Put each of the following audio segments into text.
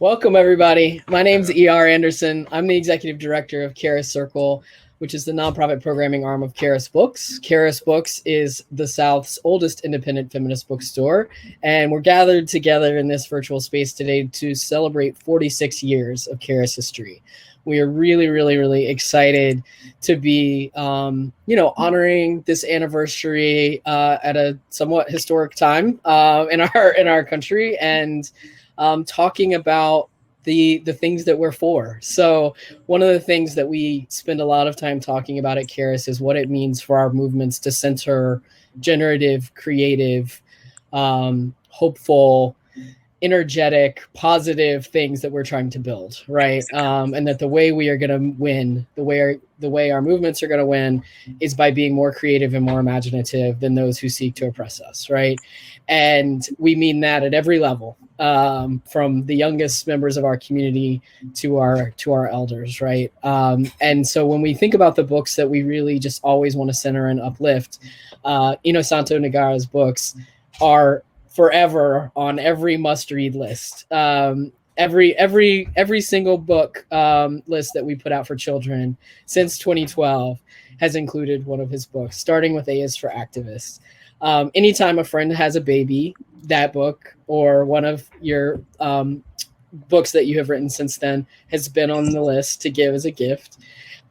Welcome, everybody. My name's E.R. Anderson. I'm the executive director of Charis Circle, which is the nonprofit programming arm of Charis Books. Charis Books is the South's oldest independent feminist bookstore, and we're gathered together in this virtual space today to celebrate 46 years of Charis history. We are really excited to be, honoring this anniversary at a somewhat historic time in our country, and talking about the things that we're for. So one of the things that we spend a lot of time talking about at Charis is what it means for our movements to center generative, creative, hopeful, energetic, positive things that we're trying to build, right? And that the way we are going to win, the way our movements are going to win, is by being more creative and more imaginative than those who seek to oppress us, right? And we mean that at every level, from the youngest members of our community to our elders, right? And so when we think about the books that we really just always want to center and uplift, Innosanto Nagara's books are forever on every must-read list. Every single book list that we put out for children since 2012 has included one of his books, starting with A is for Activist. Anytime a friend has a baby, that book or one of your books that you have written since then has been on the list to give as a gift.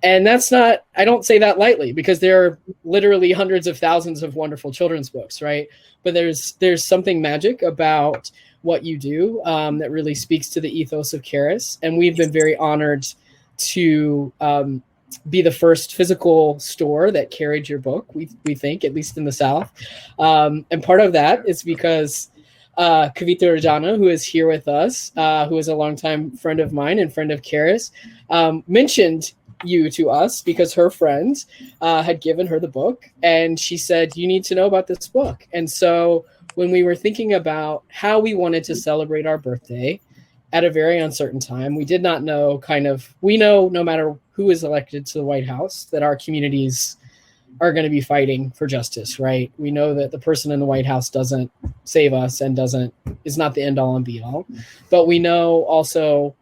And that's not, I don't say that lightly, because there are literally hundreds of thousands of wonderful children's books, right? But there's something magic about what you do that really speaks to the ethos of Charis. And we've been very honored to be the first physical store that carried your book, we think, at least in the South. And part of that is because Kavita Rajana, who is here with us, who is a longtime friend of mine and friend of Charis, mentioned you to us because her friend had given her the book, and she said, you need to know about this book. And so when we were thinking about how we wanted to celebrate our birthday at a very uncertain time, we did not know we know no matter who is elected to the White House that our communities are going to be fighting for justice, right? We know that the person in the White House doesn't save us and is not the end all and be all, but we know also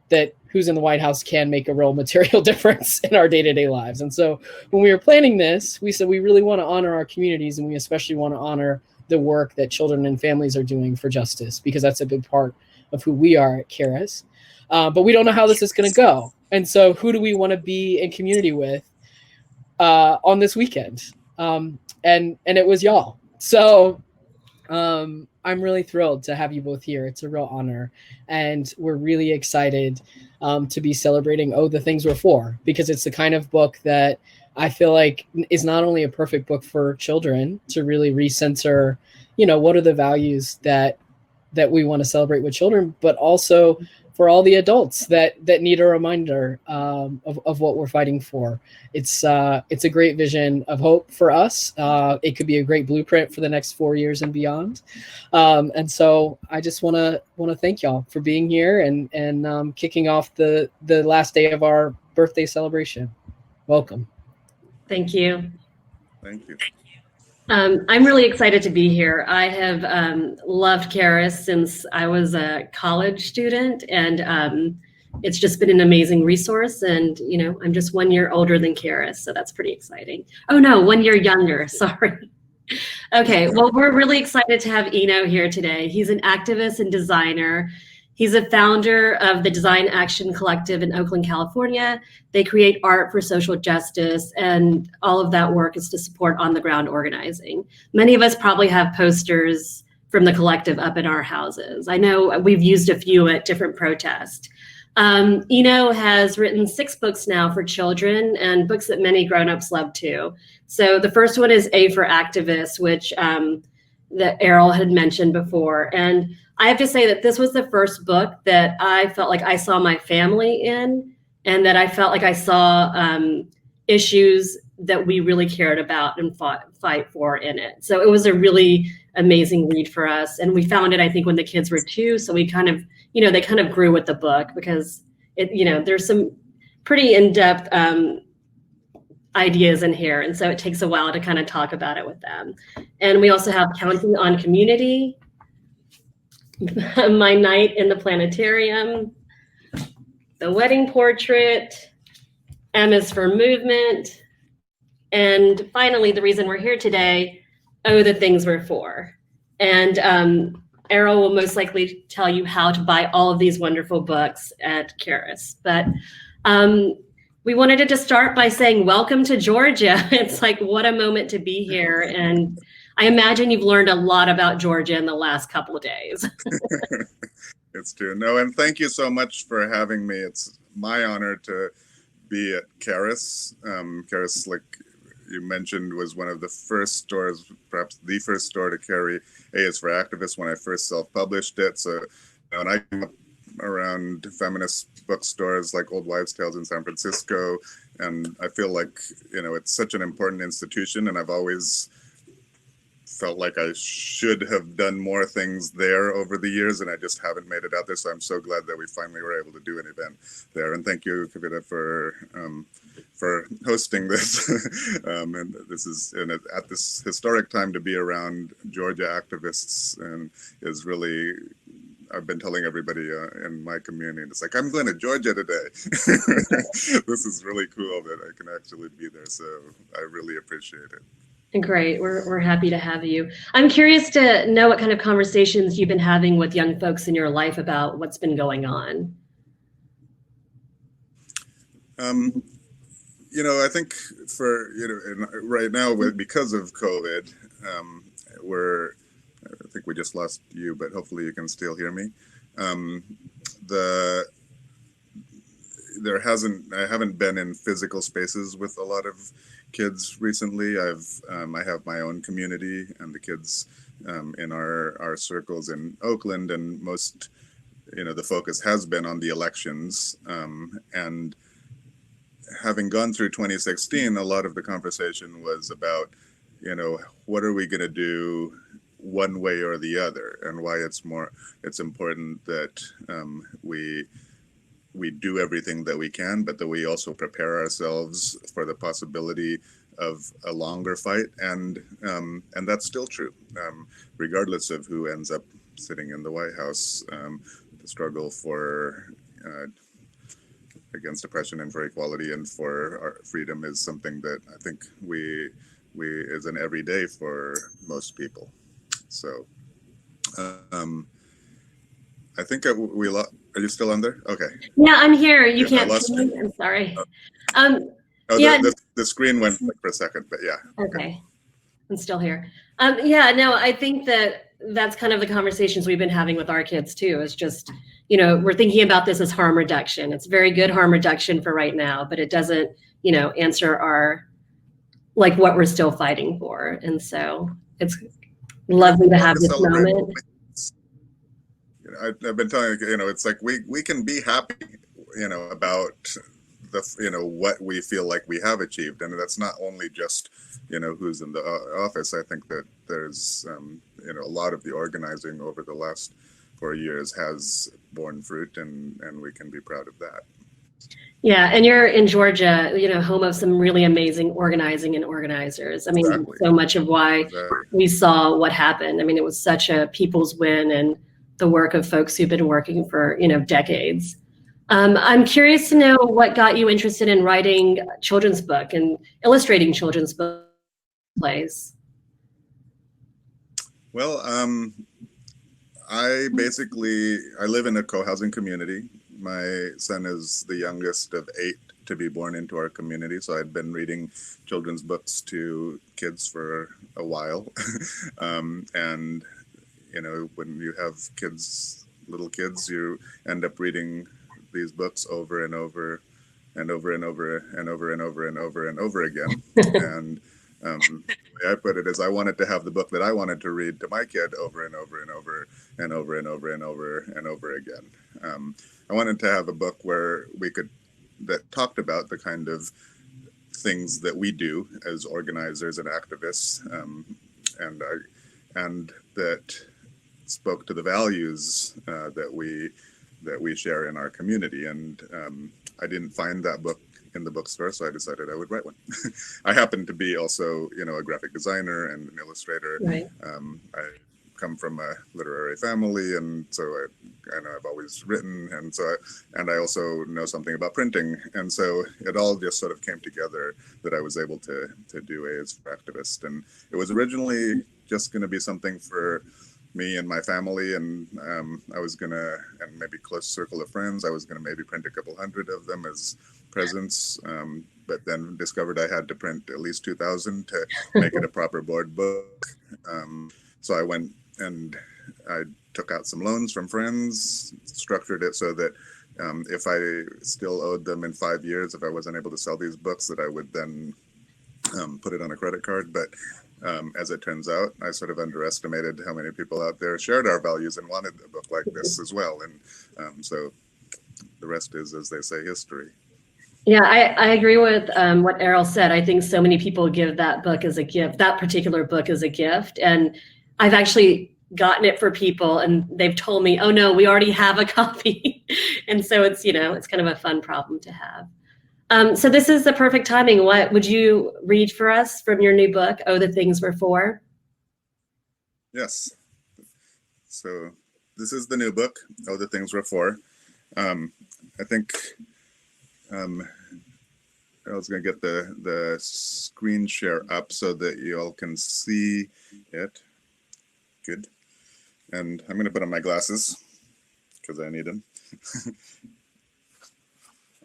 that who's in the White House can make a real material difference in our day-to-day lives. And so when we were planning this, we said we really want to honor our communities, and we especially want to honor the work that children and families are doing for justice, because that's a big part of who we are at Charis. But we don't know how this is going to go. And so who do we want to be in community with on this weekend? And it was y'all. So I'm really thrilled to have you both here. It's a real honor. And we're really excited to be celebrating the things we're for, because it's the kind of book that I feel like is not only a perfect book for children to really recenter, what are the values that we want to celebrate with children, but also for all the adults that need a reminder of what we're fighting for. It's a great vision of hope for us. It could be a great blueprint for the next 4 years and beyond. And so I just want to thank y'all for being here and kicking off the last day of our birthday celebration. Welcome. Thank you. Thank you. I'm really excited to be here. I have loved Charis since I was a college student, and it's just been an amazing resource. And, I'm just 1 year older than Charis, so that's pretty exciting. Oh, no, 1 year younger. Sorry. Okay, well, we're really excited to have Eno here today. He's an activist and designer. He's a founder of the Design Action Collective in Oakland, California. They create art for social justice, and all of that work is to support on-the-ground organizing. Many of us probably have posters from the collective up in our houses. I know we've used a few at different protests. Eno has written 6 books now for children, and books that many grown-ups love too. So the first one is A for Activist, which that Errol had mentioned before. And I have to say that this was the first book that I felt like I saw my family in, and that I felt like I saw issues that we really cared about and fight for in it. So it was a really amazing read for us. And we found it, I think, when the kids were 2. So we kind of, they kind of grew with the book, because there's some pretty in-depth ideas in here. And so it takes a while to kind of talk about it with them. And we also have Counting on Community. My Night in the Planetarium, The Wedding Portrait, M is for Movement, and finally, the reason we're here today, Oh, the Things We're For. And Errol will most likely tell you how to buy all of these wonderful books at Charis. But we wanted to just start by saying welcome to Georgia. It's like, what a moment to be here. And I imagine you've learned a lot about Georgia in the last couple of days. It's true. No, and thank you so much for having me. It's my honor to be at Charis. Charis, like you mentioned, was one of the first stores, perhaps the first store to carry A is for Activists when I first self-published it. So, and I came up around feminist bookstores like Old Wives' Tales in San Francisco, and I feel like, it's such an important institution, and I've always felt like I should have done more things there over the years, and I just haven't made it out there. So I'm so glad that we finally were able to do an event there. And thank you, Kavita, for hosting this. And this is at this historic time to be around Georgia activists, and is really. I've been telling everybody in my community, it's like, I'm going to Georgia today. This is really cool that I can actually be there. So I really appreciate it. Great. We're happy to have you. I'm curious to know what kind of conversations you've been having with young folks in your life about what's been going on. I think right now, because of COVID, I think we just lost you, but hopefully you can still hear me. I haven't been in physical spaces with a lot of kids recently. I have my own community, and the kids in our circles in Oakland, and most, the focus has been on the elections. And having gone through 2016, a lot of the conversation was about, what are we going to do one way or the other, and why it's important that we do everything that we can, but that we also prepare ourselves for the possibility of a longer fight. And that's still true, regardless of who ends up sitting in the White House. The struggle for against oppression and for equality and for our freedom is something that I think we is an everyday for most people. So I think are you still on there? Okay. Yeah, I'm here. You can't see me. I'm sorry. Yeah. The screen went for a second, but yeah. Okay. I'm still here. I think that's kind of the conversations we've been having with our kids too, is just, we're thinking about this as harm reduction. It's very good harm reduction for right now, but it doesn't, answer what we're still fighting for. And so it's lovely to have this moment. I've been telling you, it's like we can be happy, about what we feel like we have achieved, and that's not only just, who's in the office. I think that there's, a lot of the organizing over the last 4 years has borne fruit, and we can be proud of that. Yeah, and you're in Georgia, home of some really amazing organizing and organizers. I mean, exactly. So much of why we saw what happened. I mean, it was such a people's win, and the work of folks who've been working for, decades. I'm curious to know what got you interested in writing a children's book and illustrating children's book plays. Well, I live in a co-housing community. My son is the youngest of 8 to be born into our community, so I'd been reading children's books to kids for a while. And when you have little kids, you end up reading these books over and over and over and over and over and over and over and over again. And the way I put it is, I wanted to have the book that I wanted to read to my kid over and over and over and over and over and over and over again. I wanted to have a book that talked about the kind of things that we do as organizers and activists, and that spoke to the values that we share in our community. And I didn't find that book in the bookstore, so I decided I would write one. I happen to be also, a graphic designer and an illustrator. Right. come from a literary family, and so I've always written, and I also know something about printing, and so it all just sort of came together that I was able to do A is for Activist. And it was originally just going to be something for me and my family, and I was gonna, and maybe close circle of friends, I was gonna maybe print a couple hundred of them as presents, but then discovered I had to print at least 2,000 to make it a proper board book. So I went and I took out some loans from friends, structured it so that if I still owed them in 5 years, if I wasn't able to sell these books, that I would then put it on a credit card. But as it turns out, I sort of underestimated how many people out there shared our values and wanted a book like this as well. And so the rest is, as they say, history. Yeah, I agree with what Errol said. I think so many people give that book as a gift, that particular book as a gift. And I've actually gotten it for people and they've told me, oh no, we already have a copy. And so it's, it's kind of a fun problem to have. So this is the perfect timing. What would you read for us from your new book, Oh, the Things Were For? Yes. So this is the new book, Oh, the Things Were For. I think I was going to get the screen share up so that you all can see it. Good. And I'm going to put on my glasses because I need them.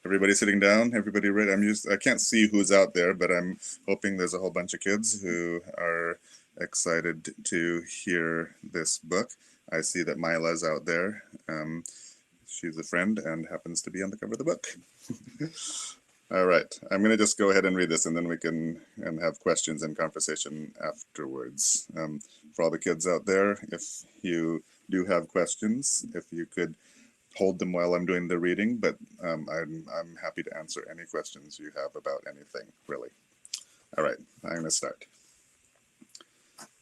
Everybody sitting down? Everybody ready? I can't see who's out there, but I'm hoping there's a whole bunch of kids who are excited to hear this book. I see that Mila's out there. She's a friend and happens to be on the cover of the book. All right, I'm going to just go ahead and read this, and then we can have questions and conversation afterwards. For all the kids out there, if you do have questions, if you could hold them while I'm doing the reading, but I'm happy to answer any questions you have about anything, really. All right, I'm going to start.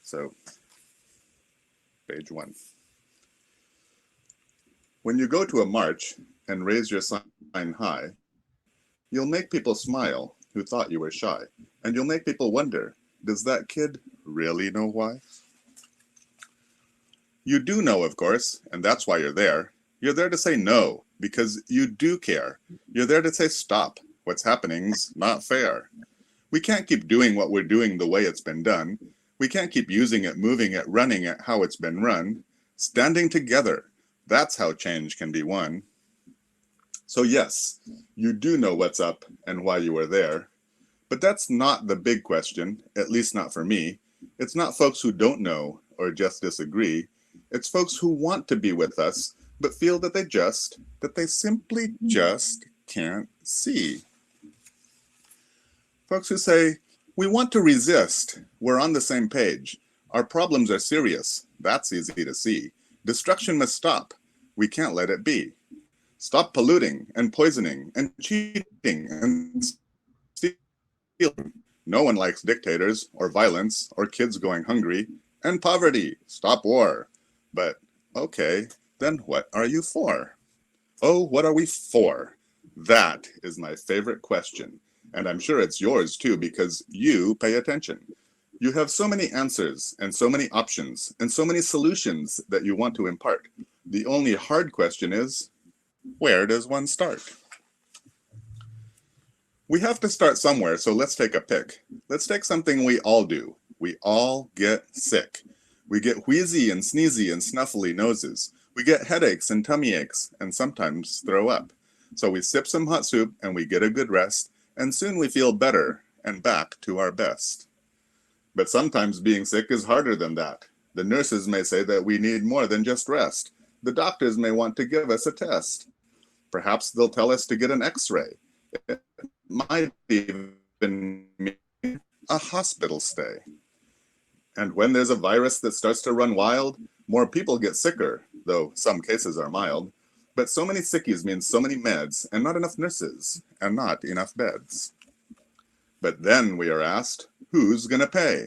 So, page 1. When you go to a march and raise your sign high, you'll make people smile who thought you were shy, and you'll make people wonder, does that kid really know why? You do know, of course, and that's why you're there. You're there to say no, because you do care. You're there to say stop, what's happening's not fair. We can't keep doing what we're doing the way it's been done. We can't keep using it, moving it, running it how it's been run. Standing together, that's how change can be won. So yes, you do know what's up and why you are there. But that's not the big question, at least not for me. It's not folks who don't know or just disagree. It's folks who want to be with us, but feel that they simply just can't see. Folks who say, we want to resist. We're on the same page. Our problems are serious. That's easy to see. Destruction must stop. We can't let it be. Stop polluting and poisoning and cheating and stealing. No one likes dictators or violence or kids going hungry and poverty. Stop war. But okay, then what are you for? Oh, what are we for? That is my favorite question. And I'm sure it's yours too, because you pay attention. You have so many answers and so many options and so many solutions that you want to impart. The only hard question is, where does one start? We have to start somewhere, so let's take a pick. Let's take something we all do. We all get sick. We get wheezy and sneezy and snuffly noses. We get headaches and tummy aches and sometimes throw up. So we sip some hot soup and we get a good rest, and soon we feel better and back to our best. But sometimes being sick is harder than that. The nurses may say that we need more than just rest. The doctors may want to give us a test. Perhaps they'll tell us to get an x-ray. It might even mean a hospital stay. And when there's a virus that starts to run wild, more people get sicker, though some cases are mild. But so many sickies means so many meds, and not enough nurses, and not enough beds. But then we are asked, who's going to pay?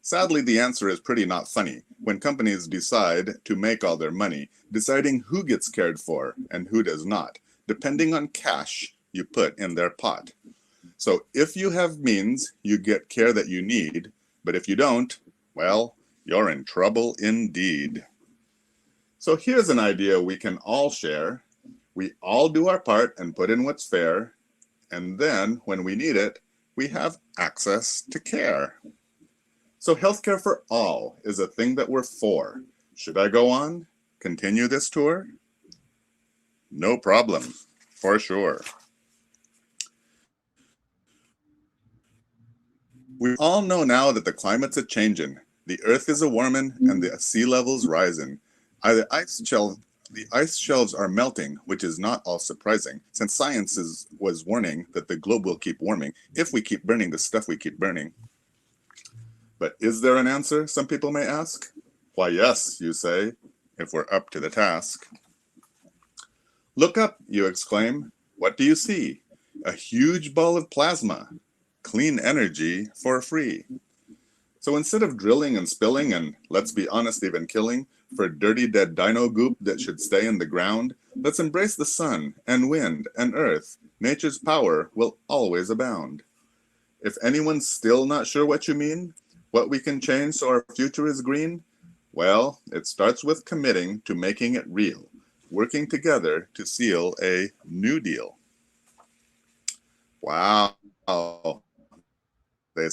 Sadly, the answer is pretty not funny when companies decide to make all their money, deciding who gets cared for and who does not, depending on cash you put in their pot. So if you have means, you get care that you need, but if you don't, well, you're in trouble indeed. So here's an idea we can all share. We all do our part and put in what's fair. And then when we need it, we have access to care. So healthcare for all is a thing that we're for. Should I go on? Continue this tour? No problem, for sure. We all know now that the climate's a-changin'. The earth is a-warmin' and the sea level's risin'. The ice shelves are melting, which is not all surprising, since science was warning that the globe will keep warming if we keep burning the stuff we keep burning. But is there an answer, some people may ask? Why, yes, you say, if we're up to the task. Look up, you exclaim. What do you see? A huge ball of plasma. Clean energy for free. So instead of drilling and spilling and, let's be honest, even killing for dirty dead dino goop that should stay in the ground, let's embrace the sun and wind and earth. Nature's power will always abound. If anyone's still not sure what you mean, what we can change so our future is green, well, it starts with committing to making it real, working together to seal a New Deal. Wow. They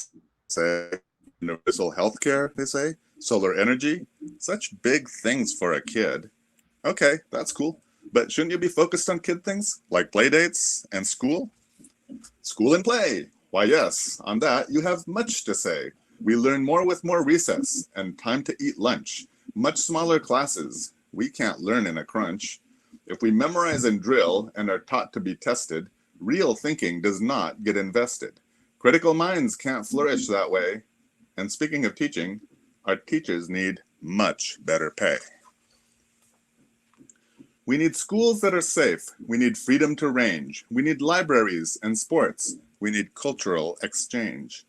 say universal healthcare, they say, solar energy, such big things for a kid. Okay, that's cool. But shouldn't you be focused on kid things like play dates and school? School and play. Why, yes, on that you have much to say. We learn more with more recess and time to eat lunch. Much smaller classes. We can't learn in a crunch. If we memorize and drill and are taught to be tested, real thinking does not get invested. Critical minds can't flourish that way. And speaking of teaching, our teachers need much better pay. We need schools that are safe. We need freedom to range. We need libraries and sports. We need cultural exchange.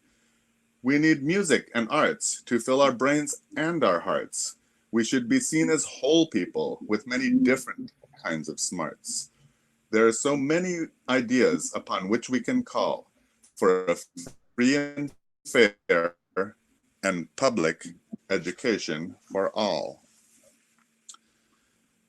We need music and arts to fill our brains and our hearts. We should be seen as whole people with many different kinds of smarts. There are so many ideas upon which we can call for a free and fair and public education for all.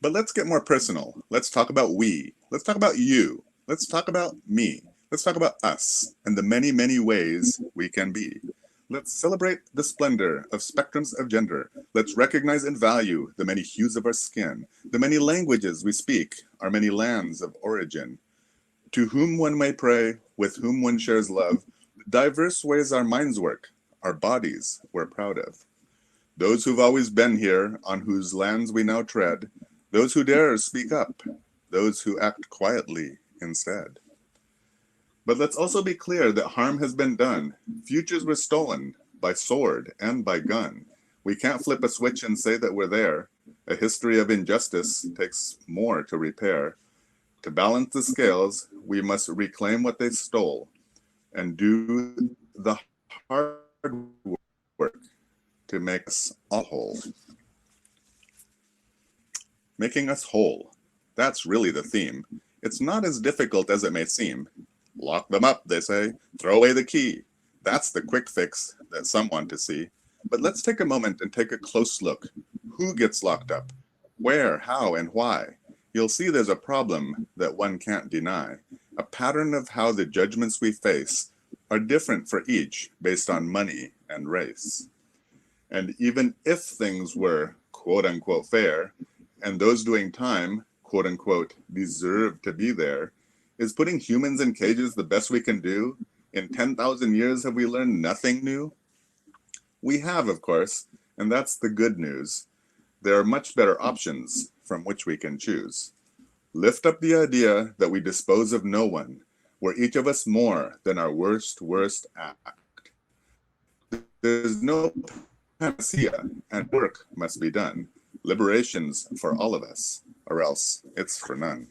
But let's get more personal. Let's talk about we. Let's talk about you. Let's talk about me. Let's talk about us and the many, many ways we can be. Let's celebrate the splendor of spectrums of gender. Let's recognize and value the many hues of our skin, the many languages we speak, our many lands of origin. To whom one may pray, with whom one shares love, diverse ways our minds work, our bodies we're proud of. Those who've always been here, on whose lands we now tread, those who dare speak up, those who act quietly instead. But let's also be clear that harm has been done. Futures were stolen by sword and by gun. We can't flip a switch and say that we're there. A history of injustice takes more to repair. To balance the scales, we must reclaim what they stole and do the hard work to make us all whole. Making us whole. That's really the theme. It's not as difficult as it may seem. Lock them up, they say. Throw away the key. That's the quick fix that some want to see. But let's take a moment and take a close look. Who gets locked up? Where, how, and why? You'll see there's a problem that one can't deny. A pattern of how the judgments we face are different for each based on money and race. And even if things were quote-unquote fair, and those doing time, quote-unquote, deserve to be there, is putting humans in cages the best we can do? In 10,000 years, have we learned nothing new? We have, of course, and that's the good news. There are much better options from which we can choose. Lift up the idea that we dispose of no one. We're each of us more than our worst act. There's no panacea, and work must be done. Liberation's for all of us, or else it's for none.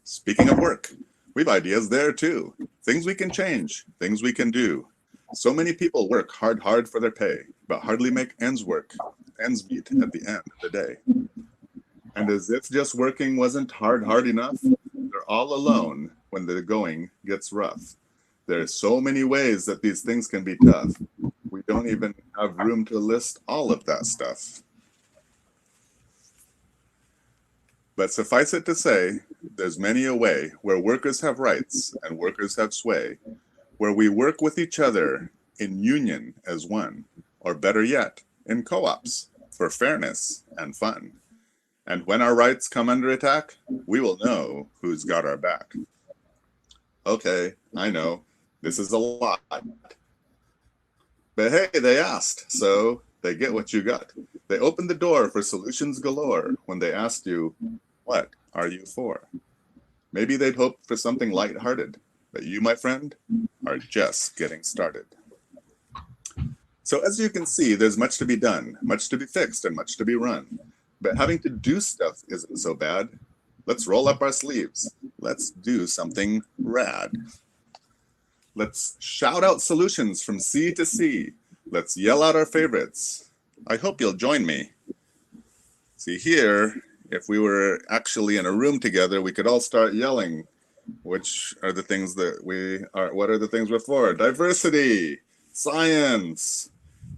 Speaking of work, we've ideas there too. Things we can change, things we can do. So many people work hard for their pay, but hardly make ends meet at the end of the day. And as if just working wasn't hard enough, they're all alone when the going gets rough. There's so many ways that these things can be tough. We don't even have room to list all of that stuff. But suffice it to say, there's many a way where workers have rights and workers have sway, where we work with each other in union as one, or better yet, in co-ops for fairness and fun. And when our rights come under attack, we will know who's got our back. Okay, I know, this is a lot. But hey, they asked, so they get what you got. They opened the door for solutions galore when they asked you, what are you for? Maybe they'd hoped for something lighthearted, but you, my friend, are just getting started. So as you can see, there's much to be done, much to be fixed, and much to be run. But having to do stuff isn't so bad. Let's roll up our sleeves. Let's do something rad. Let's shout out solutions from sea to sea. Let's yell out our favorites. I hope you'll join me. See here, if we were actually in a room together, we could all start yelling. Which are the things that what are the things we're for? Diversity, science,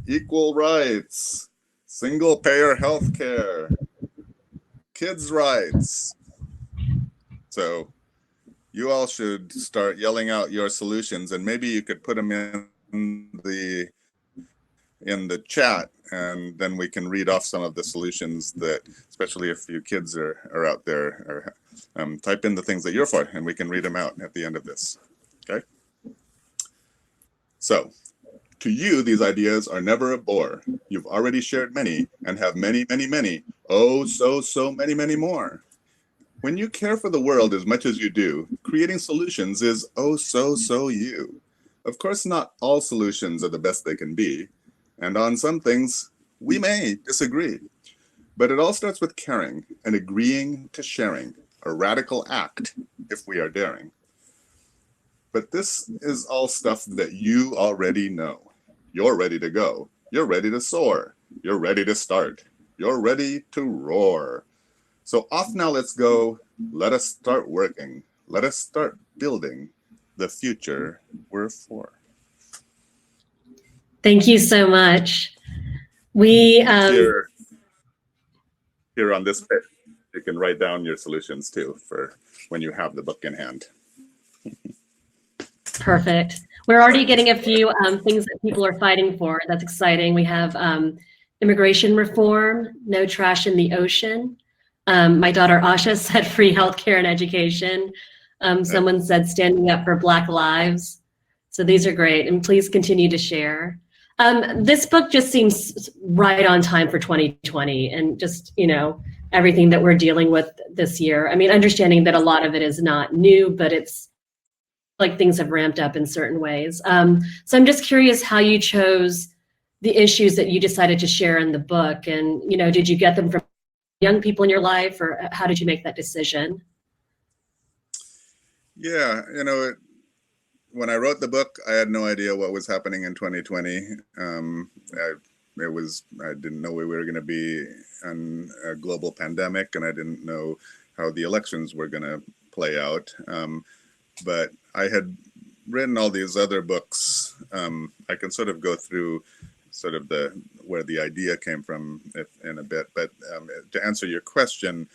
equal rights, single payer healthcare, kids' rights. So you all should start yelling out your solutions, and maybe you could put them in the chat, and then we can read off some of the solutions that, especially if you kids are out there, or type in the things that you're for, and we can read them out at the end of this. Okay. So, to you, these ideas are never a bore. You've already shared many and have many, many, many, oh, so many, many more. When you care for the world as much as you do, creating solutions is oh, so you. Of course, not all solutions are the best they can be, and on some things, we may disagree. But it all starts with caring and agreeing to sharing, a radical act if we are daring. But this is all stuff that you already know. You're ready to go. You're ready to soar. You're ready to start. You're ready to roar. So off now, let's go. Let us start working. Let us start building the future we're for. Thank you so much. We here on this page, you can write down your solutions too for when you have the book in hand. Perfect. We're already getting a few things that people are fighting for. That's exciting. We have immigration reform, no trash in the ocean. My daughter Asha said free healthcare and education. Someone said standing up for Black lives. So these are great, and please continue to share. This book just seems right on time for 2020 and just, everything that we're dealing with this year. I mean, understanding that a lot of it is not new, but it's like things have ramped up in certain ways. So I'm just curious how you chose the issues that you decided to share in the book, and, did you get them from young people in your life, or how did you make that decision? Yeah, when I wrote the book, I had no idea what was happening in 2020. I didn't know we were going to be in a global pandemic, and I didn't know how the elections were going to play out. But I had written all these other books. I can sort of go through sort of where the idea came from in a bit. But to answer your question,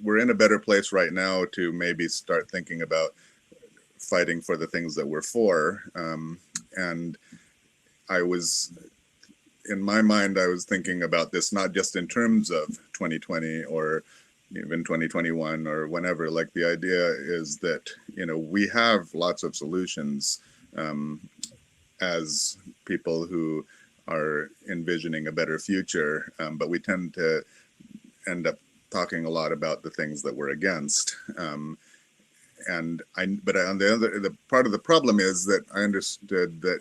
we're in a better place right now to maybe start thinking about fighting for the things that we're for. And in my mind, I was thinking about this not just in terms of 2020 or even 2021 or whenever. Like, the idea is that, we have lots of solutions as people who are envisioning a better future, but we tend to end up talking a lot about the things that we're against. But on the part of the problem is that I understood that,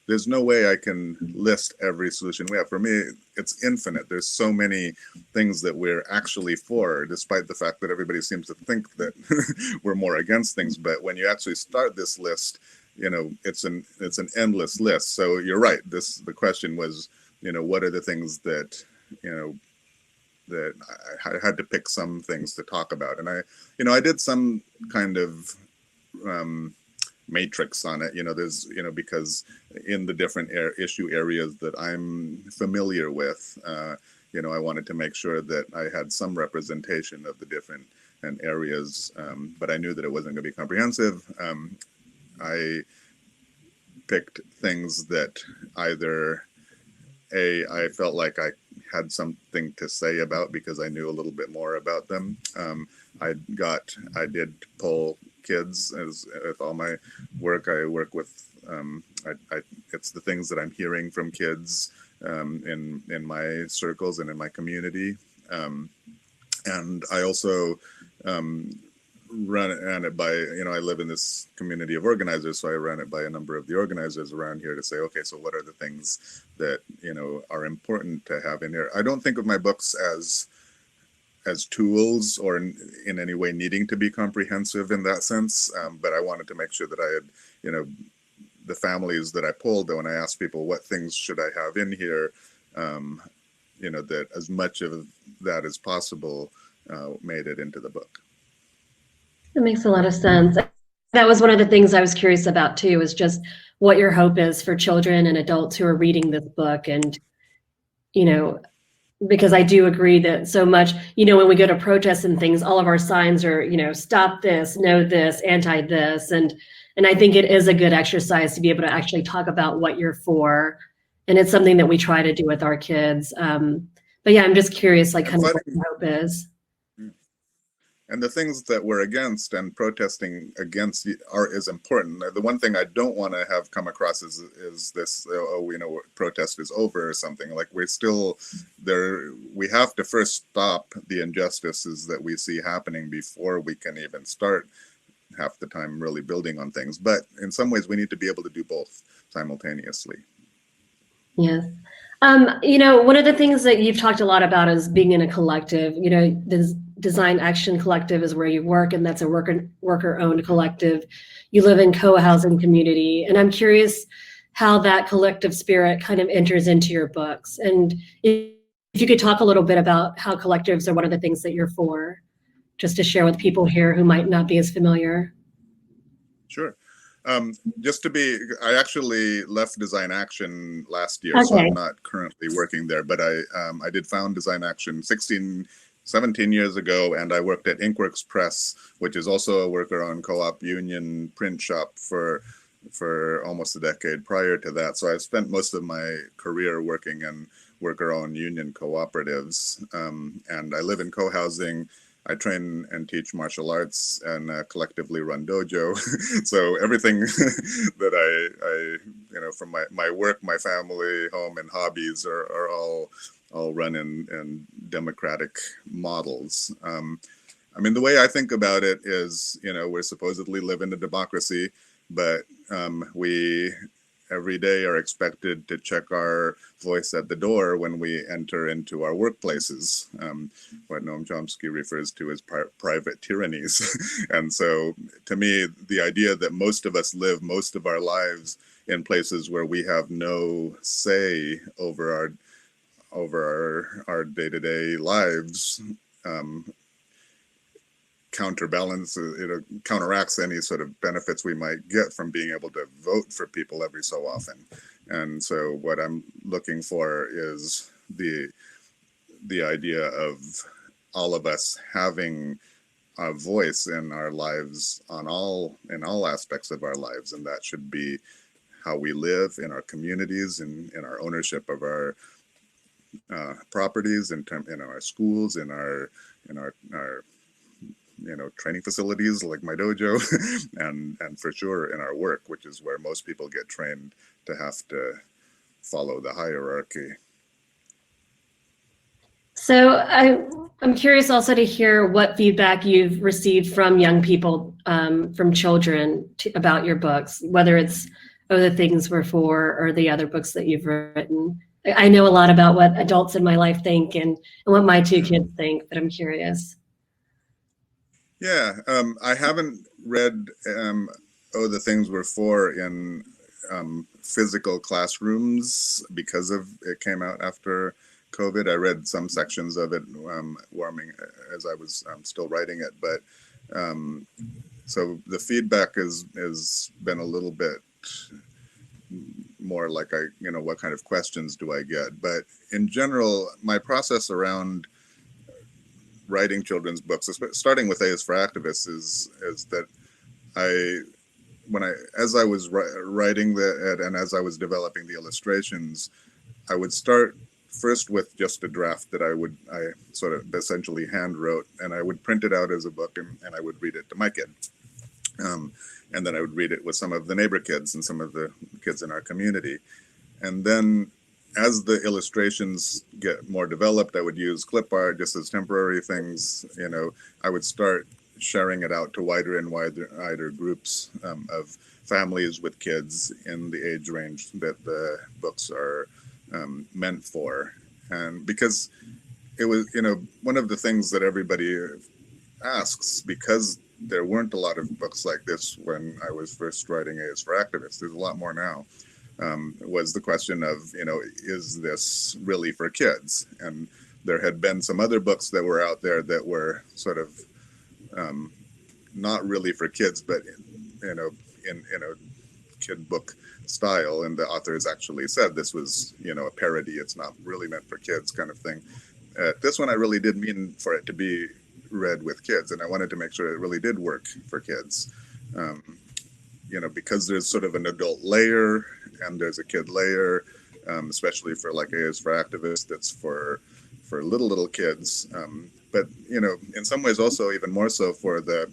there's no way I can list every solution we have. For me, it's infinite. There's so many things that we're actually for, despite the fact that everybody seems to think that we're more against things. But when you actually start this list, it's an endless list. So you're right. The question was, what are the things that, that I had to pick some things to talk about. And I did some kind of matrix on it. There's, because in the different issue areas that I'm familiar with, I wanted to make sure that I had some representation of the different areas, but I knew that it wasn't going to be comprehensive. I picked things that either I felt like I had something to say about because I knew a little bit more about them. I did poll kids with all my work. I work with, it's the things that I'm hearing from kids in my circles and in my community. And I also run it by, I live in this community of organizers, so I run it by a number of the organizers around here to say, okay, so what are the things that, are important to have in here? I don't think of my books as tools or in any way needing to be comprehensive in that sense, but I wanted to make sure that I had, the families that I polled, when I asked people what things should I have in here, that as much of that as possible made it into the book. That makes a lot of sense. That was one of the things I was curious about too, is just what your hope is for children and adults who are reading this book. And, because I do agree that so much, when we go to protests and things, all of our signs are, stop this, no this, anti this. And I think it is a good exercise to be able to actually talk about what you're for. And it's something that we try to do with our kids. But yeah, I'm just curious, like kind of what your hope is. And the things that we're against and protesting against is important. The one thing I don't want to have come across is this, protest is over or something. Like we're still there. We have to first stop the injustices that we see happening before we can even start half the time really building on things. But in some ways we need to be able to do both simultaneously. Yes. One of the things that you've talked a lot about is being in a collective. The Design Action Collective is where you work, and that's a worker-owned collective. You live in co-housing community, and I'm curious how that collective spirit kind of enters into your books. And if you could talk a little bit about how collectives are one of the things that you're for, just to share with people here who might not be as familiar. Sure. I actually left Design Action last year, so I'm not currently working there, but I did found Design Action 17 years ago, and I worked at Inkworks Press, which is also a worker-owned co-op union print shop for almost a decade prior to that. So I've spent most of my career working in worker-owned union cooperatives, and I live in co-housing. I train and teach martial arts and collectively run dojo. So everything that I from my work, my family, home, and hobbies are all run in democratic models. The way I think about it is, we're supposedly live in a democracy, but we every day are expected to check our voice at the door when we enter into our workplaces, what Noam Chomsky refers to as private tyrannies. And so to me, the idea that most of us live most of our lives in places where we have no say over our day-to-day lives counteracts any sort of benefits we might get from being able to vote for people every so often. And so what I'm looking for is the idea of all of us having a voice in our lives in all aspects of our lives, and that should be how we live in our communities and in our ownership of our properties, in our schools, in our training facilities like my dojo, and for sure in our work, which is where most people get trained to have to follow the hierarchy. So I'm curious also to hear what feedback you've received from young people, from children about your books, whether it's the Things We're For or the other books that you've written. I know a lot about what adults in my life think and what my two kids think, but I'm curious. Yeah, I haven't read The Things We're For in physical classrooms because it came out after COVID. I read some sections of it warming as I was still writing it, but so the feedback has been a little bit more like what kind of questions do I get? But in general, my process around writing children's books, starting with A is for Activists, is that as I was writing and as I was developing the illustrations, I would start first with just a draft that I sort of essentially hand wrote, and I would print it out as a book, and I would read it to my kid. And then I would read it with some of the neighbor kids and some of the kids in our community. And then as the illustrations get more developed, I would use clip art just as temporary things. I would start sharing it out to wider and wider groups of families with kids in the age range that the books are meant for. And because it was, one of the things that everybody asks, because there weren't a lot of books like this when I was first writing A is for Activists, there's a lot more now, was the question of, is this really for kids? And there had been some other books that were out there that were sort of not really for kids, but in a kid book style, and the authors actually said this was a parody, it's not really meant for kids, kind of thing. This one I really did mean for it to be read with kids, and I wanted to make sure it really did work for kids, because there's sort of an adult layer and there's a kid layer, especially for like A is for Activists, that's for little kids, but in some ways also even more so for the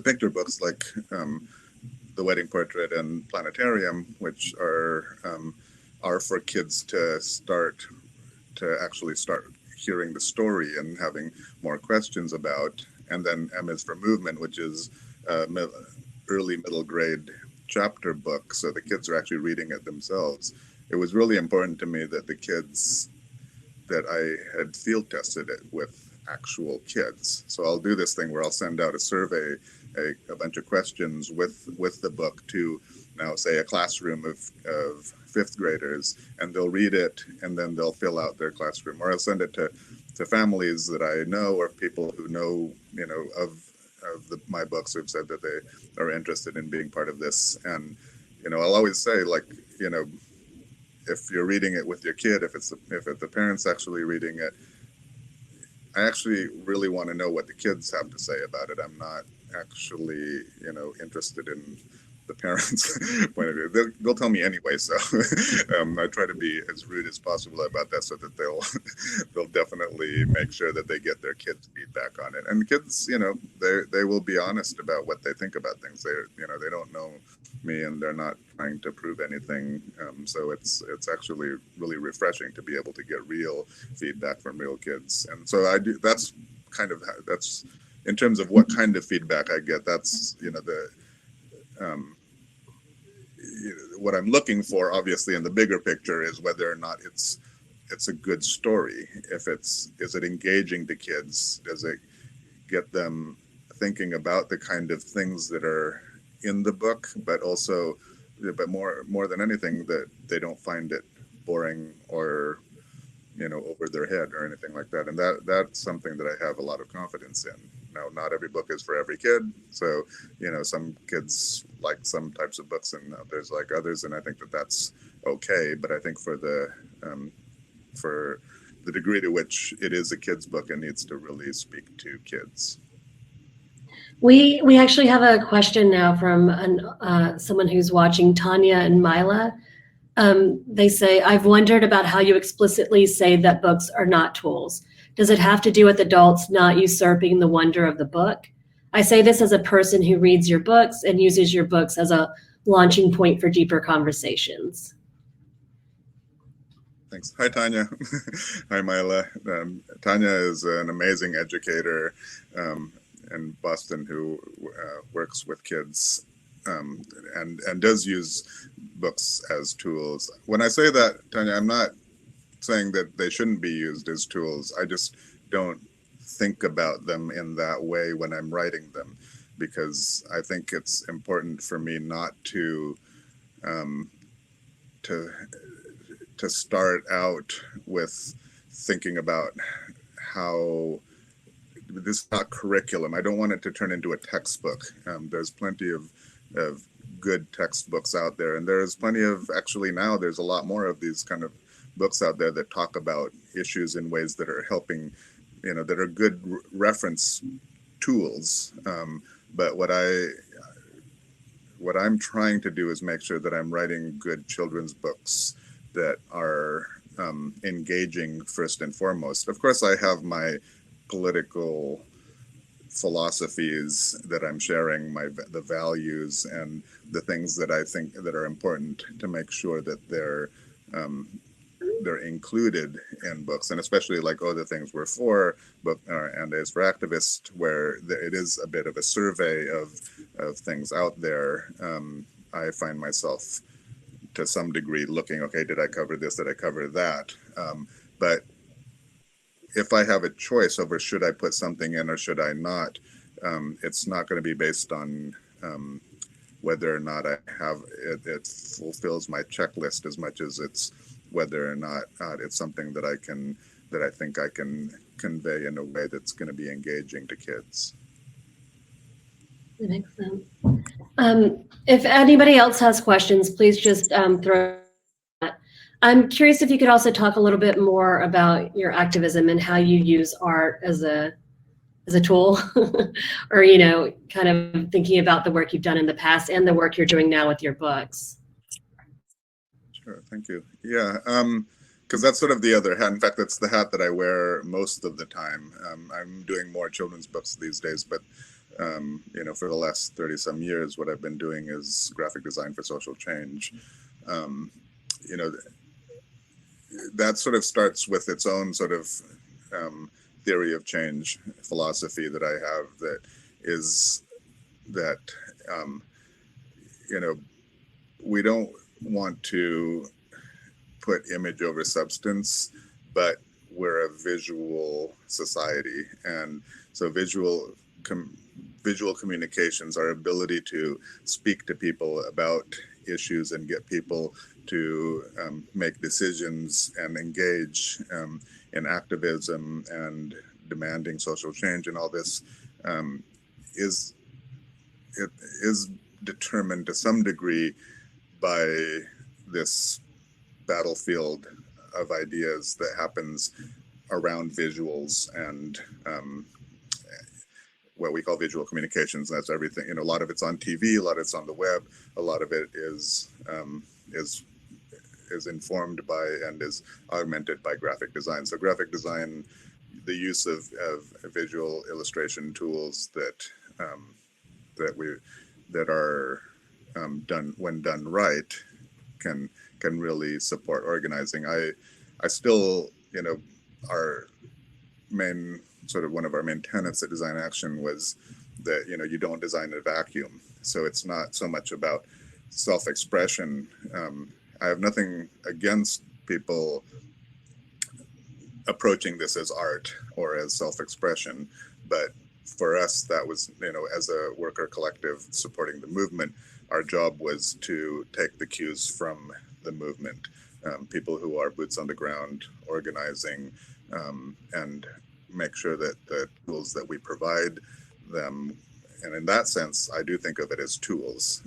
picture books like The Wedding Portrait and Planetarium, which are for kids to actually start hearing the story and having more questions about. And then M is for Movement, which is early middle grade chapter book, so the kids are actually reading it themselves. It was really important to me that the kids, that I had field tested it with actual kids. So I'll do this thing where I'll send out a survey, a bunch of questions with the book to now say a classroom of fifth graders, and they'll read it and then they'll fill out their classroom, or I'll send it to families that I know or people who know, of my books who've said that they are interested in being part of this. And, I'll always say, like, if you're reading it with your kid, if the parents actually reading it, I actually really want to know what the kids have to say about it. I'm not actually, interested in the parents' point of view. They'll tell me anyway, so I try to be as rude as possible about that, so that they'll definitely make sure that they get their kids' feedback on it. And kids, they will be honest about what they think about things. They don't know me, and they're not trying to prove anything. So it's actually really refreshing to be able to get real feedback from real kids. And so I do. That's in terms of what kind of feedback I get. That's what I'm looking for, obviously, in the bigger picture is whether or not it's a good story. Is it engaging the kids? Does it get them thinking about the kind of things that are in the book, but more than anything, that they don't find it boring or over their head or anything like that. And that's something that I have a lot of confidence in. Now, not every book is for every kid. So, some kids like some types of books and others like others. And I think that that's okay. But I think for the degree to which it is a kid's book, it needs to really speak to kids. We actually have a question now from someone who's watching, Tanya and Mila. They say, I've wondered about how you explicitly say that books are not tools. Does it have to do with adults not usurping the wonder of the book? I say this as a person who reads your books and uses your books as a launching point for deeper conversations. Thanks. Hi, Tanya. Hi, Mila. Tanya is an amazing educator in Boston who works with kids and does use books as tools. When I say that, Tanya, I'm not saying that they shouldn't be used as tools. I just don't think about them in that way when I'm writing them, because I think it's important for me not to start out with thinking about how, this is not curriculum. I don't want it to turn into a textbook. There's plenty of good textbooks out there, and there's plenty of, actually now there's a lot more of these kind of books out there that talk about issues in ways that are helping, that are good reference tools. But what I'm trying to do is make sure that I'm writing good children's books that are engaging first and foremost. Of course, I have my political philosophies that I'm sharing, the values and the things that I think that are important to make sure that they're included in books, and especially like the things we're for book and is for activists, where it is a bit of a survey of things out there. I find myself to some degree looking, okay, did I cover this, did I cover that? But if I have a choice over should I put something in or should I not, it's not going to be based on whether or not I have it fulfills my checklist as much as it's whether or not it's something that I think I can convey in a way that's going to be engaging to kids. That makes sense. If anybody else has questions, please just throw that. I'm curious if you could also talk a little bit more about your activism and how you use art as a tool, or kind of thinking about the work you've done in the past and the work you're doing now with your books. Sure, thank you. Yeah, because that's sort of the other hat. In fact, that's the hat that I wear most of the time. I'm doing more children's books these days, but for the last 30 some years, what I've been doing is graphic design for social change. That sort of starts with its own sort of theory of change philosophy that I have, that is that we don't want to put image over substance, but we're a visual society, and so visual communications, our ability to speak to people about issues and get people to make decisions and engage in activism and demanding social change and all this is determined to some degree by this battlefield of ideas that happens around visuals and what we call visual communications. That's everything. A lot of it's on TV, a lot of it's on the web, a lot of it is informed by and is augmented by graphic design. So graphic design, the use of visual illustration tools that are done, when done right, can really support organizing. I still, our main one of our main tenets at Design Action was that you don't design in a vacuum. So it's not so much about self-expression. I have nothing against people approaching this as art or as self-expression, but for us, that was, as a worker collective supporting the movement, our job was to take the cues from the movement, people who are boots on the ground, organizing, and make sure that the tools that we provide them, and in that sense, I do think of it as tools,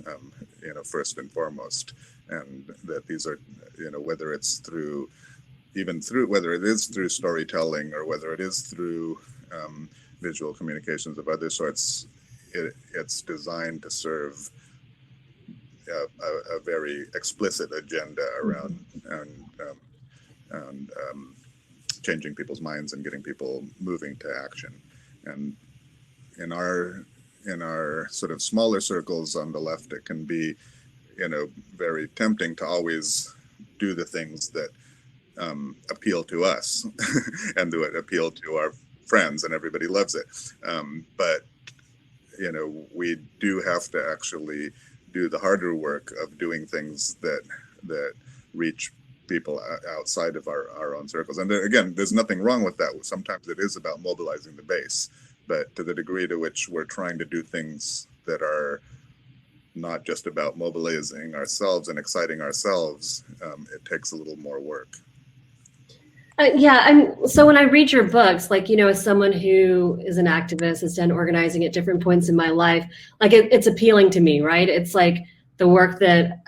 first and foremost, and that these are, whether it's whether it is through storytelling or whether it is through visual communications of other sorts, it's designed to serve a very explicit agenda around and changing people's minds and getting people moving to action. And in our sort of smaller circles on the left, it can be, very tempting to always do the things that appeal to us and do it appeal to our friends, and everybody loves it. But we do have to actually do the harder work of doing things that reach people outside of our own circles. And again, there's nothing wrong with that. Sometimes it is about mobilizing the base, but to the degree to which we're trying to do things that are not just about mobilizing ourselves and exciting ourselves, it takes a little more work. So when I read your books, like, as someone who is an activist, has done organizing at different points in my life, like it's appealing to me, right? It's like the work that,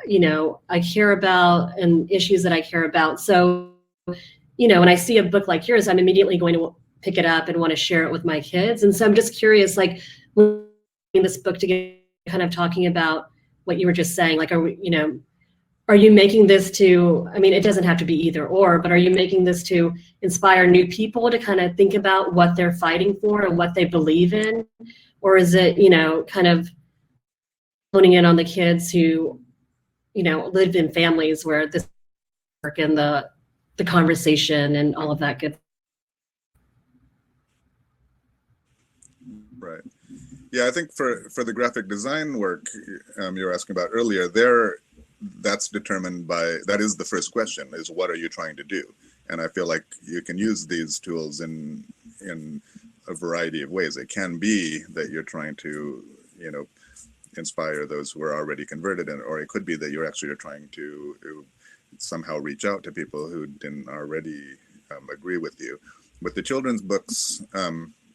I care about and issues that I care about. So, when I see a book like yours, I'm immediately going to pick it up and want to share it with my kids. And so I'm just curious, like, when this book together, kind of talking about what you were just saying, like, are you making this to, it doesn't have to be either or, but are you making this to inspire new people to kind of think about what they're fighting for and what they believe in? Or is it, kind of honing in on the kids who, lived in families where this work and the conversation and all of that good? Right. Yeah, I think for the graphic design work you were asking about earlier, that's determined by, that is the first question, is what are you trying to do? And I feel like you can use these tools in a variety of ways. It can be that you're trying to, inspire those who are already converted, or it could be that you're trying to somehow reach out to people who didn't already agree with you. With the children's books,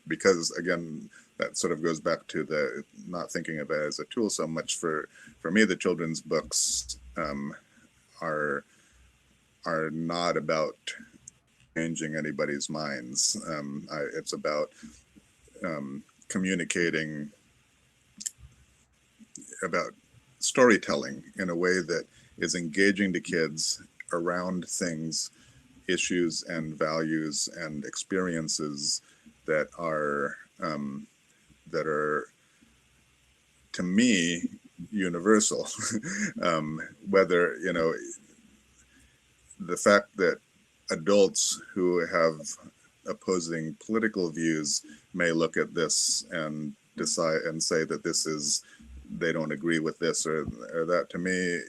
because again, that sort of goes back to the not thinking of it as a tool so much. For me, the children's books are not about changing anybody's minds. It's about communicating, about storytelling in a way that is engaging to kids around things, issues and values and experiences that are to me universal. Whether, the fact that adults who have opposing political views may look at this and decide and say that they don't agree with this or that. To me,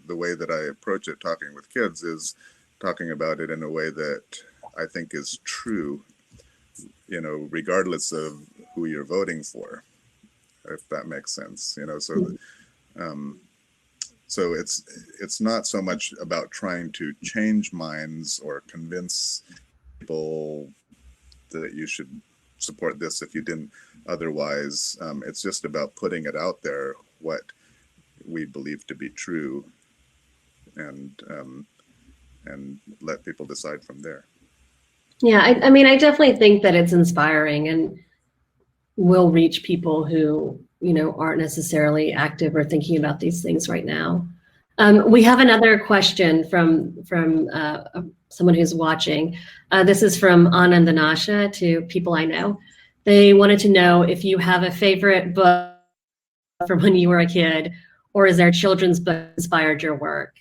the way that I approach it talking with kids is talking about it in a way that I think is true, regardless of who you're voting for, if that makes sense. So it's not so much about trying to change minds or convince people that you should support this if you didn't otherwise. It's just about putting it out there, what we believe to be true, and let people decide from there. Yeah, I definitely think that it's inspiring and will reach people who, aren't necessarily active or thinking about these things right now. We have another question from someone who's watching. This is from Anand and Asha, to people I know. They wanted to know if you have a favorite book from when you were a kid, or is there a children's book that inspired your work?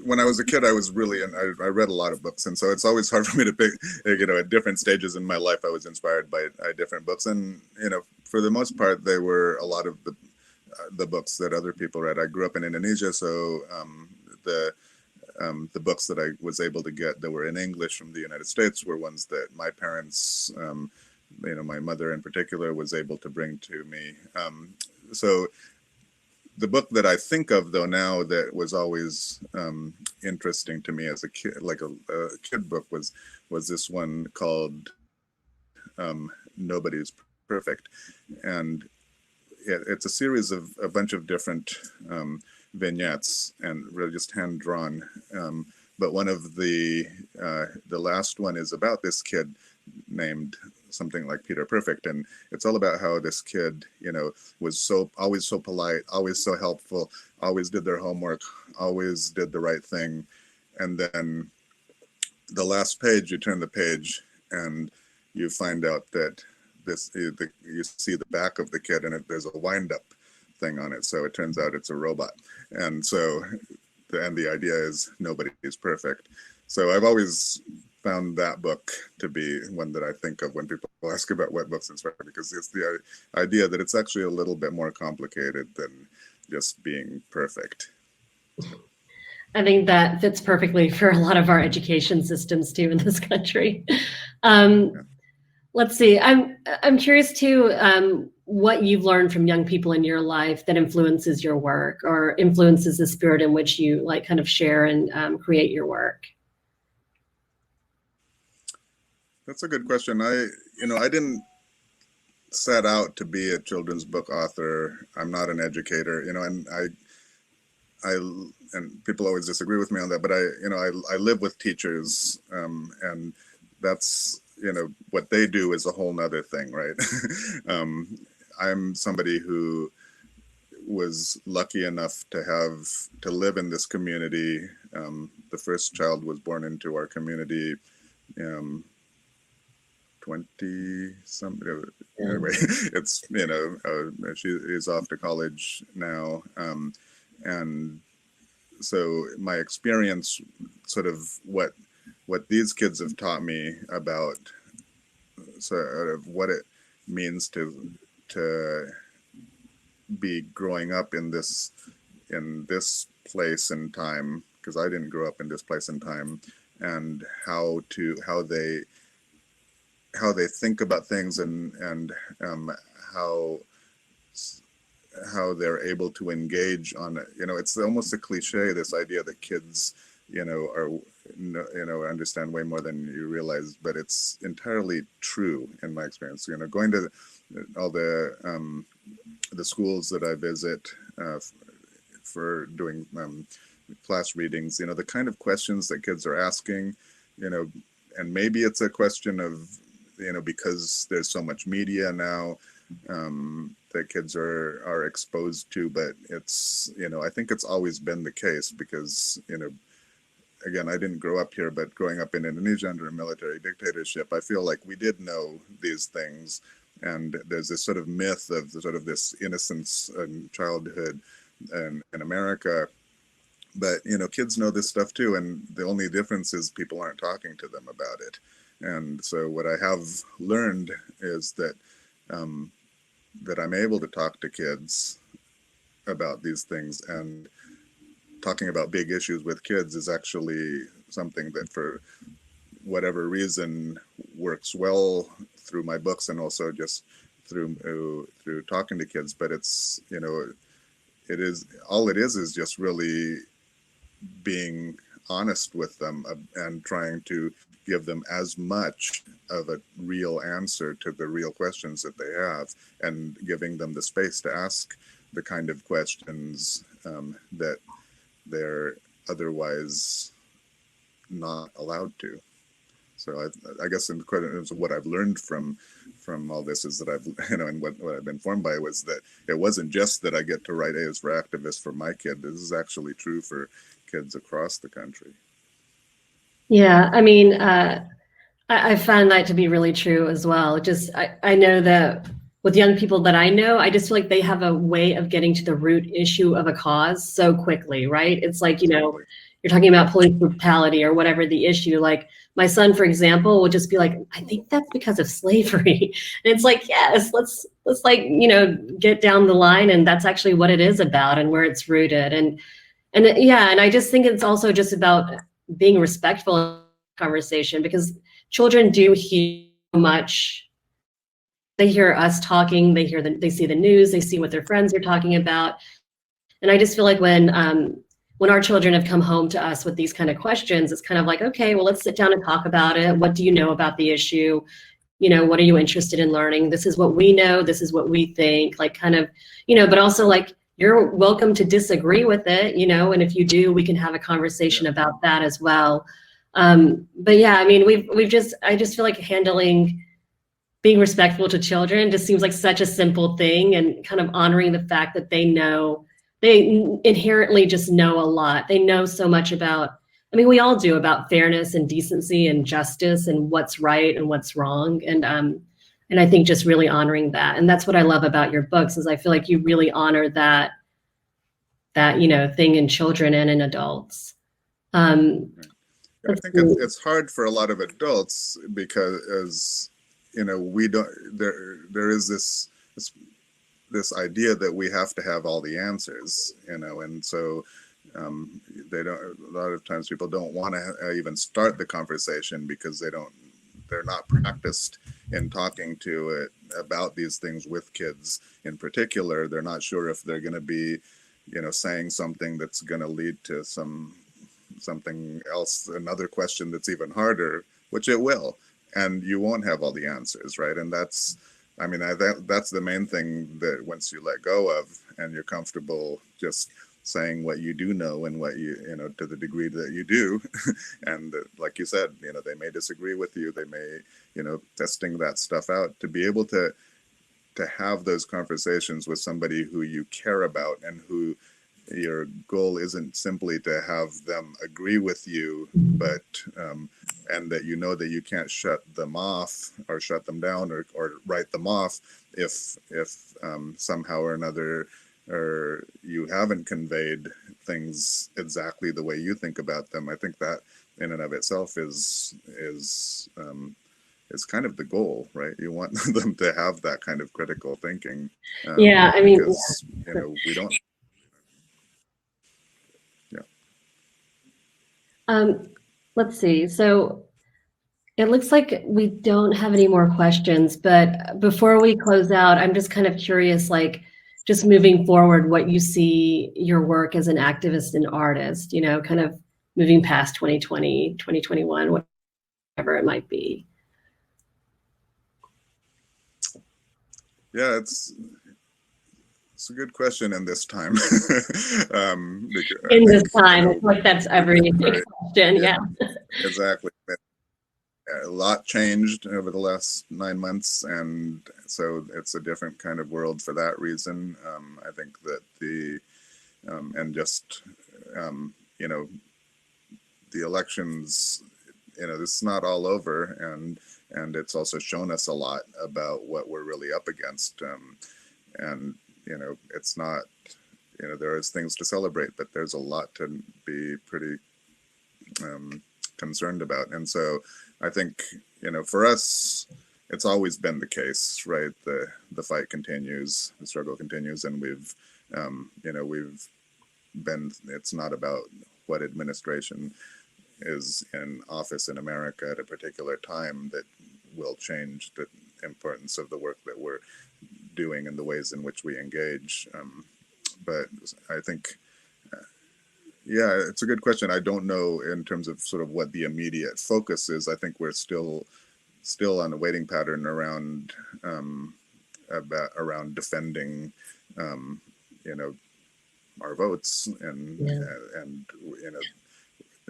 When I was a kid, I was really, and I read a lot of books, and so it's always hard for me to pick. At different stages in my life, I was inspired by different books, and for the most part, they were a lot of the books that other people read. I grew up in Indonesia, so the books that I was able to get that were in English from the United States were ones that my parents, my mother in particular, was able to bring to me. So the book that I think of, though, now that was always interesting to me as a kid, like a kid book, was this one called Nobody's Perfect. And it's a series of a bunch of different vignettes, and really just hand drawn. But one of the last one is about this kid named something like Peter Perfect, and it's all about how this kid, was always so polite, always so helpful, always did their homework, always did the right thing. And then the last page, you turn the page and you find out that you see the back of the kid, and there's a wind-up thing on it. So it turns out it's a robot. And so the idea is nobody is perfect. So I've always found that book to be one that I think of when people ask about what books inspire me, because it's the idea that it's actually a little bit more complicated than just being perfect. I think that fits perfectly for a lot of our education systems too in this country. Let's see. I'm curious too. what you've learned from young people in your life that influences your work or influences the spirit in which you like kind of share and create your work? That's a good question. I didn't set out to be a children's book author. I'm not an educator, and I and people always disagree with me on that, but I live with teachers, and that's, what they do is a whole nother thing, right? I'm somebody who was lucky enough to live in this community. The first child was born into our community, 20 some, anyway, it's, she is off to college now. And so my experience, sort of what these kids have taught me about sort of what it means to be growing up in this place and time, because I didn't grow up in this place and time, and how they think about things, and how they're able to engage on it. It's almost a cliche, this idea that kids, understand way more than you realize, but it's entirely true in my experience. Going to all the schools that I visit for doing class readings, the kind of questions that kids are asking, and maybe it's a question of, because there's so much media now that kids are exposed to, but it's, I think it's always been the case, because, again, I didn't grow up here, but growing up in Indonesia under a military dictatorship, I feel like we did know these things. And there's this sort of myth of sort of this innocence and childhood in America. But, kids know this stuff too. And the only difference is people aren't talking to them about it. And so what I have learned is that that I'm able to talk to kids about these things, and talking about big issues with kids is actually something that, for whatever reason, works well through my books, and also just through talking to kids. But it's, it is just really being honest with them, and trying to give them as much of a real answer to the real questions that they have, and giving them the space to ask the kind of questions that they're otherwise not allowed to. So I guess in terms of what I've learned from all this is that I've, and what I've been formed by was that it wasn't just that I get to write A's for Activists for my kid. This is actually true for kids across the country. Yeah, I mean, I found that to be really true as well. Just, I know that with young people that I know, I just feel like they have a way of getting to the root issue of a cause so quickly, right? It's like, you're talking about police brutality or whatever the issue. Like my son, for example, will just be like, I think that's because of slavery. And it's like, yes, let's like, get down the line. And that's actually what it is about and where it's rooted. And yeah, and I just think it's also just about being respectful in conversation, because children do hear so much. They hear us talking, they see the news, they see what their friends are talking about. And I just feel like when our children have come home to us with these kind of questions, it's kind of like, okay, well, let's sit down and talk about it. What do you know about the issue? What are you interested in learning? This is what we know. This is what we think, like kind of, but also like, you're welcome to disagree with it, and if you do, we can have a conversation about that as well. But yeah, I mean, I just feel like being respectful to children just seems like such a simple thing, and kind of honoring the fact that they inherently just know a lot. They know so much about, I mean, we all do, about fairness and decency and justice and what's right and what's wrong. And I think just really honoring that. And that's what I love about your books, is I feel like you really honor that thing in children and in adults. I think it's hard for a lot of adults, because we don't, there is this idea that we have to have all the answers, and so they don't, a lot of times people don't want to even start the conversation, because they don't they're not practiced in talking to it about these things with kids in particular. They're not sure if they're going to be, saying something that's going to lead to something else, another question that's even harder, which it will, and you won't have all the answers, right? And that's the main thing, that once you let go of and you're comfortable just saying what you do know and what to the degree that you do, and like you said, they may disagree with you, they may, testing that stuff out, to be able to have those conversations with somebody who you care about and who your goal isn't simply to have them agree with you, but and that that you can't shut them off or shut them down or write them off if somehow or another, or you haven't conveyed things exactly the way you think about them. I think that in and of itself is kind of the goal, right? You want them to have that kind of critical thinking. Yeah, I mean, because, we don't. Yeah. Let's see. So it looks like we don't have any more questions, but before we close out, I'm just kind of curious, like, just moving forward, what you see your work as an activist and artist, kind of moving past 2020, 2021, whatever it might be. Yeah, it's a good question in this time. In this time, it's like that's every question, yeah. Exactly. A lot changed over the last 9 months, and so it's a different kind of world for that reason. I think that the elections, this is not all over, and it's also shown us a lot about what we're really up against. And it's not, there is things to celebrate, but there's a lot to be pretty concerned about. And so I think, for us, it's always been the case, right? The fight continues, the struggle continues, and we've been, it's not about what administration is in office in America at a particular time that will change the importance of the work that we're doing and the ways in which we engage. But I think, yeah, it's a good question. I don't know in terms of sort of what the immediate focus is. I think we're still on a waiting pattern around defending, our votes, and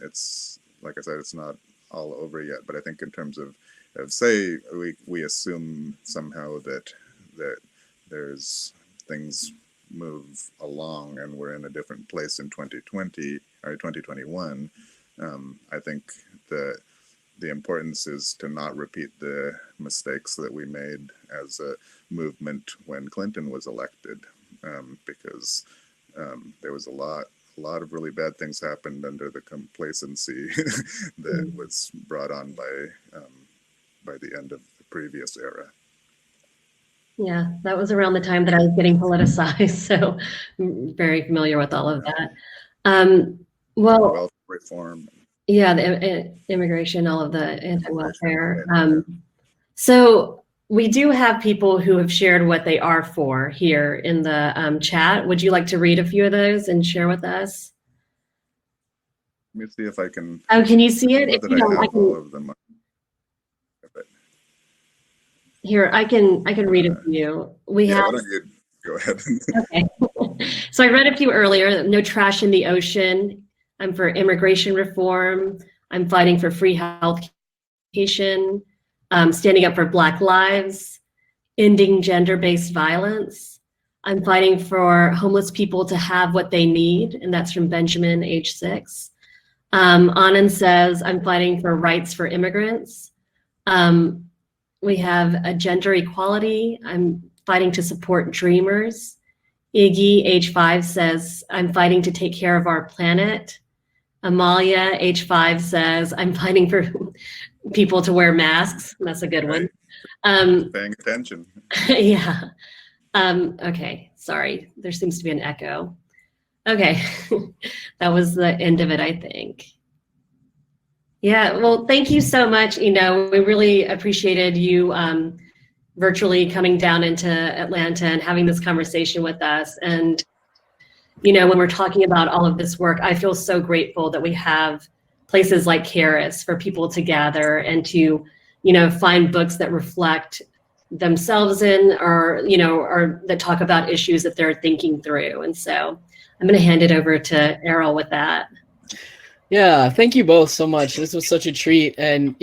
it's, like I said, it's not all over yet. But I think in terms of say we assume somehow that there's things move along and we're in a different place in 2020 or 2021, I think that the importance is to not repeat the mistakes that we made as a movement when Clinton was elected, because there was a lot of really bad things happened under the complacency that was brought on by the end of the previous era. Yeah, that was around the time that I was getting politicized, so I'm very familiar with all of that. Well, wealth reform. Yeah, the immigration, all of the anti-welfare. So we do have people who have shared what they are for here in the chat. Would you like to read a few of those and share with us? Let me see if I can. Oh, can you see it? If you don't, I can. All of them. Here, I can read a few. We have. Why don't you go ahead? Okay. So I read a few earlier. No trash in the ocean. I'm for immigration reform. I'm fighting for free health education. Standing up for Black lives. Ending gender-based violence. I'm fighting for homeless people to have what they need, and that's from Benjamin, age 6. Anand says, I'm fighting for rights for immigrants. We have a gender equality. I'm fighting to support dreamers. Iggy, age 5, says, I'm fighting to take care of our planet. Amalia, age 5, says, I'm fighting for people to wear masks. That's a good one. Paying attention. Yeah. Okay, sorry. There seems to be an echo. Okay, that was the end of it, I think. Yeah, well, thank you so much. We really appreciated you virtually coming down into Atlanta and having this conversation with us. And, when we're talking about all of this work, I feel so grateful that we have places like Charis for people to gather and to, find books that reflect themselves in, or that talk about issues that they're thinking through. And so I'm going to hand it over to Errol with that. Yeah, thank you both so much. This was such a treat. And,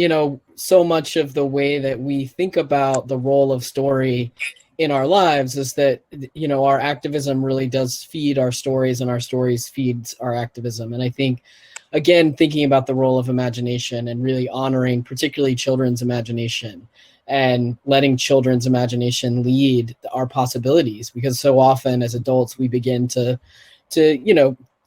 so much of the way that we think about the role of story in our lives is that, our activism really does feed our stories, and our stories feeds our activism. And I think, again, thinking about the role of imagination and really honoring particularly children's imagination and letting children's imagination lead our possibilities, because so often as adults we begin to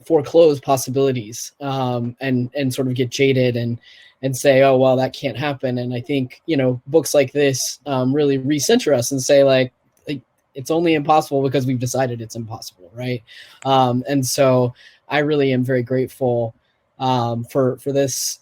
foreclose possibilities, and sort of get jaded and say, oh well, that can't happen. And I think books like this really recenter us and say, like, it's only impossible because we've decided it's impossible, right? And so I really am very grateful for this,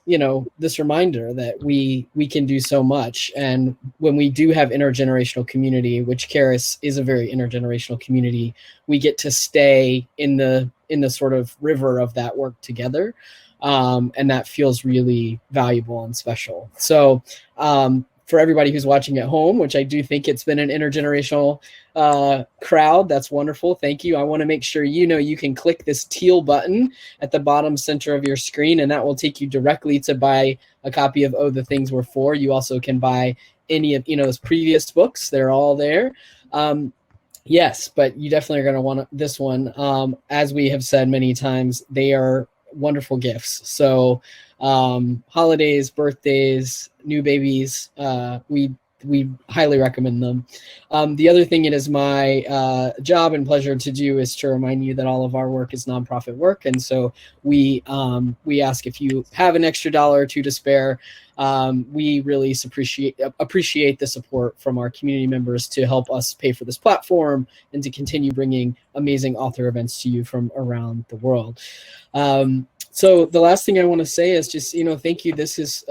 this reminder that we can do so much. And when we do have intergenerational community, which Charis is a very intergenerational community, we get to stay in the sort of river of that work together. And that feels really valuable and special. So for everybody who's watching at home, which I do think it's been an intergenerational crowd, that's wonderful. Thank you. I want to make sure you can click this teal button at the bottom center of your screen, and that will take you directly to buy a copy of Oh, the Things Were For. You also can buy any of those previous books. They're all there. Yes, but you definitely are going to want this one. As we have said many times, they are wonderful gifts. So holidays, birthdays, new babies, we highly recommend them. The other thing it is my job and pleasure to do is to remind you that all of our work is nonprofit work, and so we ask if you have an extra $1 or $2 to spare. We really appreciate the support from our community members to help us pay for this platform and to continue bringing amazing author events to you from around the world. So the last thing I want to say is just, thank you. This is,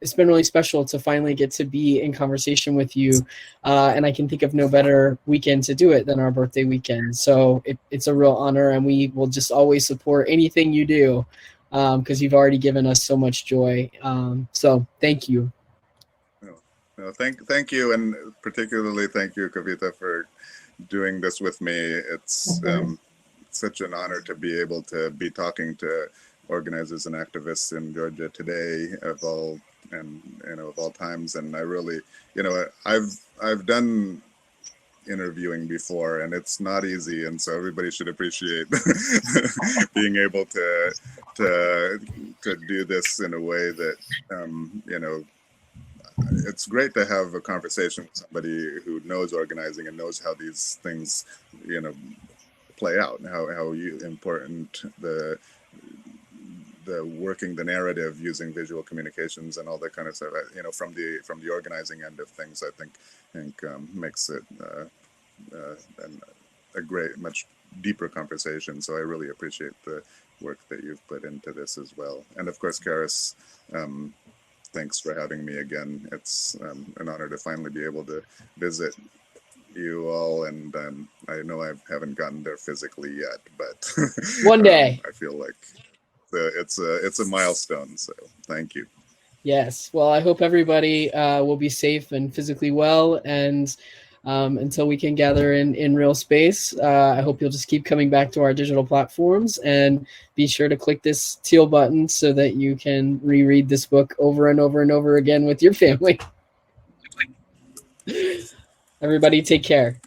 it's been really special to finally get to be in conversation with you. And I can think of no better weekend to do it than our birthday weekend. So it's a real honor, and we will just always support anything you do, because you've already given us so much joy. So thank you. No, thank you. And particularly thank you, Kavita, for doing this with me. It's such an honor to be able to be talking to organizers and activists in Georgia today of all times. And I really, I've done interviewing before, and it's not easy, and so everybody should appreciate being able to do this in a way that it's great to have a conversation with somebody who knows organizing and knows how these things play out, and how important the working the narrative using visual communications and all that kind of stuff, from the organizing end of things, I think makes it a great, much deeper conversation. So I really appreciate the work that you've put into this as well. And of course, Charis, thanks for having me again. It's an honor to finally be able to visit you all, and I know I haven't gotten there physically yet, but one day. I feel like it's a milestone. So thank you. Yes. Well, I hope everybody will be safe and physically well, and until we can gather in real space, I hope you'll just keep coming back to our digital platforms, and be sure to click this teal button so that you can reread this book over and over and over again with your family. Everybody take care.